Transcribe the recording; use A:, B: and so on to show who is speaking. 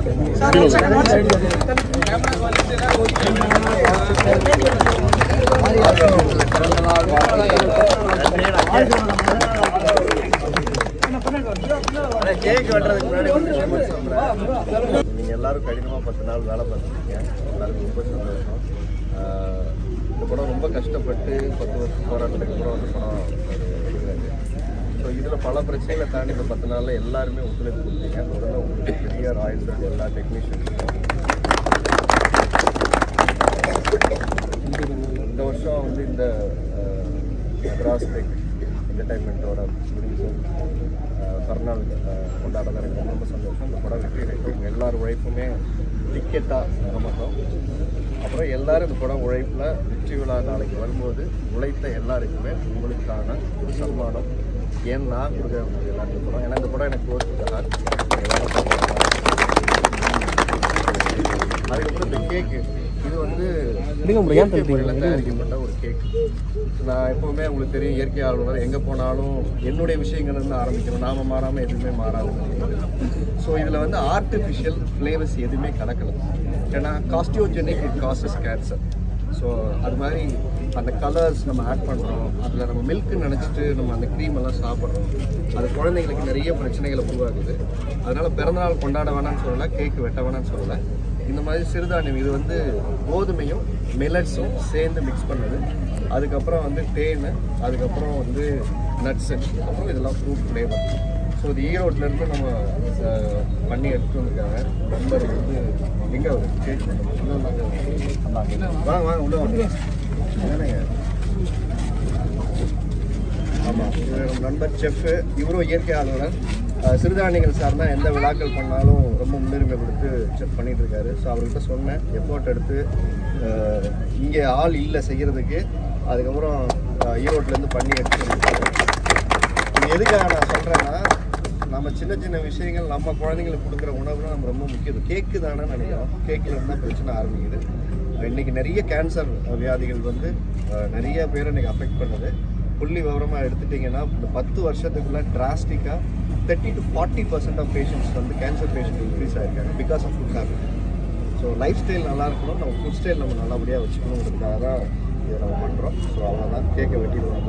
A: நீங்க எல்லாரும் கடினமா 10 நாள் வேலை பார்த்துருக்கீங்க. எல்லாருக்கும் ரொம்ப சந்தோஷம். இந்த படம் ரொம்ப கஷ்டப்பட்டு 10 வருஷம் போராட்டத்துக்கு அப்புறம் வந்து படம் எடுக்கிறாங்க. ஸோ இதில் பல பிரச்சனைகளை தாண்டி இந்த 10 நாளில் எல்லாருமே ஒத்துழைப்பு கொடுத்தீங்க. முதல்ல உங்களுக்கு பெரிய ராயல்ஸ் எல்லா டெக்னீஷியன்ஸும் இந்த வருஷம் வந்து இந்த மெட்ராஸ் டெக் என்டர்டைன்மெண்ட்டோட ப்ரொடியூசர் கர்நாள் கொண்டாடுறது எனக்கு ரொம்ப சந்தோஷம். இந்த படம் வெற்றி கிடைக்கும். எல்லார் உழைப்புமே டிக்கெட்டாக நமக்கும். அப்புறம் எல்லோரும் இந்த படம் உழைப்பில் வெற்றி விழா நாளைக்கு வரும்போது உழைத்த எல்லாருக்குமே உங்களுக்கான ஒரு சன்மானம் ஏன் நான் கொடுக்க எல்லாருக்கும் படம். ஏன்னா இந்த படம் எனக்கு க்ளோஸ். அதுக்கப்புறம் இந்த கேக்கு இது வந்து தயாரிக்கப்பட்ட ஒரு கேக். நான் எப்போவுமே உங்களுக்கு தெரியும், இயற்கை ஆளுநர் எங்கே போனாலும் என்னுடைய விஷயங்கள்லேருந்து ஆரம்பிக்கணும். நாம் மாறாமல் எதுவுமே மாறாது. ஸோ இதில் வந்து ஆர்டிஃபிஷியல் ஃப்ளேவர்ஸ் எதுவுமே கலக்கலை. ஏன்னா காஸ்டியோஜெனிக் இட் காசஸ் கேன்சர். ஸோ அது மாதிரி அந்த கலர்ஸ் நம்ம ஆட் பண்ணுறோம். அதில் நம்ம மில்க்குன்னு நினச்சிட்டு நம்ம அந்த க்ரீம் எல்லாம் சாப்பிட்றோம். அது குழந்தைங்களுக்கு நிறைய பிரச்சனைகளை உருவாகுது. அதனால் பிறந்தநாள் கொண்டாட வேணாம்னு சொல்லலை, கேக்கு வெட்ட வேணாம்னு சொல்லலை. இந்த மாதிரி சிறுதானியம் இது வந்து கோதுமையும் மில்லட்ஸும் சேர்ந்து மிக்ஸ் பண்ணது. அதுக்கப்புறம் வந்து தேன், அதுக்கப்புறம் வந்து நட்ஸு, அப்புறம் இதெல்லாம் ஃப்ரூட் ஃப்ளேவர். ஸோ இது ஈரோட்லேருந்து நம்ம பண்ணி எடுத்துகிட்டு வந்திருக்காங்க. நண்பர் வந்து எங்கே அவர் கேக் வாங்க வாங்க உள்ள வாங்க. என்னங்க ஆமாம், இவர் நண்பர் செஃப்பு. இவரும் இயற்கை ஆளுநர். சிறுதானியங்கள் சார்ந்தால் எந்த விழாக்கள் பண்ணாலும் ரொம்ப முன்னுரிமை கொடுத்து செக் பண்ணிகிட்டு இருக்காரு. ஸோ அவர்கிட்ட சொன்னேன் எஃபோர்ட் எடுத்து இங்கே ஆள் இல்லை செய்கிறதுக்கு. அதுக்கப்புறம் ஈரோட்லேருந்து பண்ணி எடுத்துட்டு எதுக்காக நான் சொல்கிறேன்னா, நம்ம சின்ன சின்ன விஷயங்கள் நம்ம குழந்தைங்களுக்கு கொடுக்குற உணவுலாம் நம்ம ரொம்ப முக்கியம். கேக்கு தானே நினைக்கிறோம். கேக்கில் இருந்தால் பிரச்சனை ஆரம்பிக்குது. இன்றைக்கி நிறைய கேன்சர் வியாதிகள் வந்து நிறைய பேர் இன்றைக்கி அஃபெக்ட் பண்ணுது. புள்ளி விவரமாக எடுத்துட்டிங்கன்னா இந்த 10 வருஷத்துக்குள்ளே டிராஸ்டிக்காக 30 to 40% ஆஃப் பேஷண்ட்ஸ் வந்து கேன்சர் பேஷண்ட் இன்க்ரீஸ் ஆகிருக்காங்க because of food habit. So life style நல்லா இருக்கணும், நம்ம ஃபுட் ஸ்டைல் நம்ம நல்லபடியாக வச்சுக்கணுங்கிறதுக்காக தான் இதை நம்ம பண்ணுறோம். ஸோ அவ்வளோதான். கேக்கை வெட்டிடுவோம்.